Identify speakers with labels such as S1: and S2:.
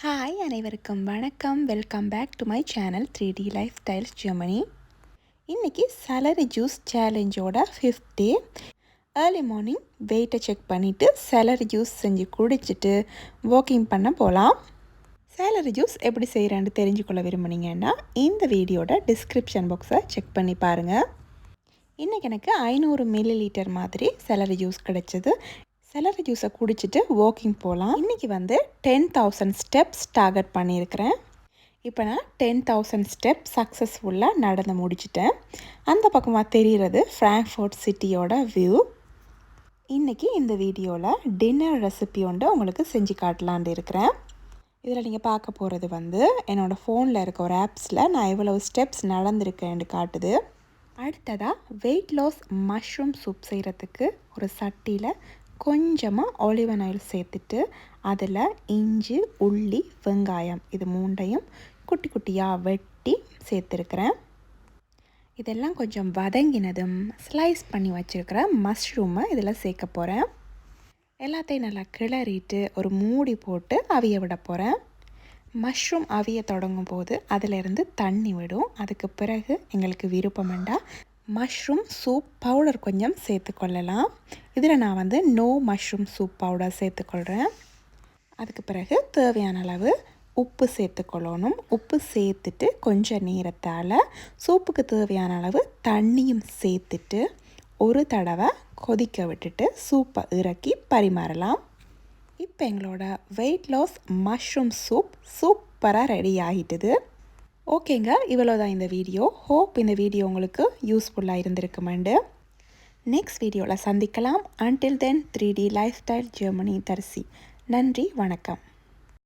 S1: Hi அனைவருக்கும் வணக்கம். Welcome back to my channel 3D lifestyles Germany. இன்றைக்கி celery juice சேலஞ்சோட 5th டே. ஏர்லி மார்னிங் வெயிட்டை check பண்ணிவிட்டு சேலரி ஜூஸ் செஞ்சு குடிச்சிட்டு வாக்கிங் பண்ண போகலாம். சேலரி ஜூஸ் எப்படி செய்கிறேன்னு தெரிஞ்சுக்கொள்ள விரும்புனீங்கன்னா இந்த வீடியோட டிஸ்கிரிப்ஷன் பாக்ஸை செக் பண்ணி பாருங்கள். இன்றைக்கி எனக்கு 500 ml மாதிரி சேலரி ஜூஸ் கிடச்சிது. சேலரி ஜூஸை குடிச்சிட்டு வாக்கிங் போகலாம். இன்றைக்கி 10,000 ஸ்டெப்ஸ் டார்கெட் பண்ணியிருக்கிறேன். இப்போ நான் 10,000 ஸ்டெப்ஸ் சக்ஸஸ்ஃபுல்லாக நடந்து முடிச்சிட்டேன். அந்த பக்கமாக தெரிகிறது ஃப்ராங்க்ஃபர்ட் சிட்டியோட வியூ. இன்றைக்கி இந்த வீடியோவில் டின்னர் ரெசிபி ஒன்று உங்களுக்கு செஞ்சு காட்டலான்னு இருக்கிறேன். இதில் நீங்கள் பார்க்க போகிறது என்னோடய ஃபோனில் இருக்க ஒரு ஆப்ஸில் நான் எவ்வளவு ஸ்டெப்ஸ் நடந்திருக்கேன்னு காட்டுது. அடுத்ததாக வெயிட் லாஸ் மஷ்ரூம் சூப் செய்கிறதுக்கு ஒரு சட்டியில் கொஞ்சமாக ஆலிவ் ஆயில் சேர்த்துட்டு அதில் இஞ்சி, உள்ளி, வெங்காயம் இது மூண்டையும் குட்டி குட்டியாக வெட்டி சேர்த்துருக்கிறேன். இதெல்லாம் கொஞ்சம் வதங்கினதும் ஸ்லைஸ் பண்ணி வச்சுருக்கிற மஷ்ரூமை இதில் சேர்க்க போகிறேன். எல்லாத்தையும் நல்லா கிளறிட்டு ஒரு மூடி போட்டு அவிய விட போகிறேன். மஷ்ரூம் அவிய தொடங்கும் போது அதிலிருந்து தண்ணி விடும். அதுக்கு பிறகு எங்களுக்கு விருப்பமெண்டா மஷ்ரூம் சூப் பவுடர் கொஞ்சம் சேர்த்துக்கொள்ளலாம். இதில் நான் நோ மஷ்ரூம் சூப் பவுடர் சேர்த்துக்கொள்கிறேன். அதுக்கு பிறகு தேவையான அளவு உப்பு சேர்த்துக்கொள்ளணும். உப்பு சேர்த்துட்டு கொஞ்சம் நேரத்தால் சூப்புக்கு தேவையான அளவு தண்ணியும் சேர்த்துட்டு ஒரு தடவை கொதிக்க விட்டுட்டு சூப்பை இறக்கி பரிமாறலாம். இப்போ எங்களோட வெயிட் லாஸ் மஷ்ரூம் சூப் சூப்பராக ரெடி ஆகிட்டுது. ஓகேங்க, இவ்வளோதான் இந்த வீடியோ. ஹோப் இந்த வீடியோ உங்களுக்கு யூஸ்ஃபுல்லாக இருந்திருக்குமெண்டு. நெக்ஸ்ட் வீடியோவில் சந்திக்கலாம். Until then 3D life style Germany தரிசி. நன்றி, வணக்கம்.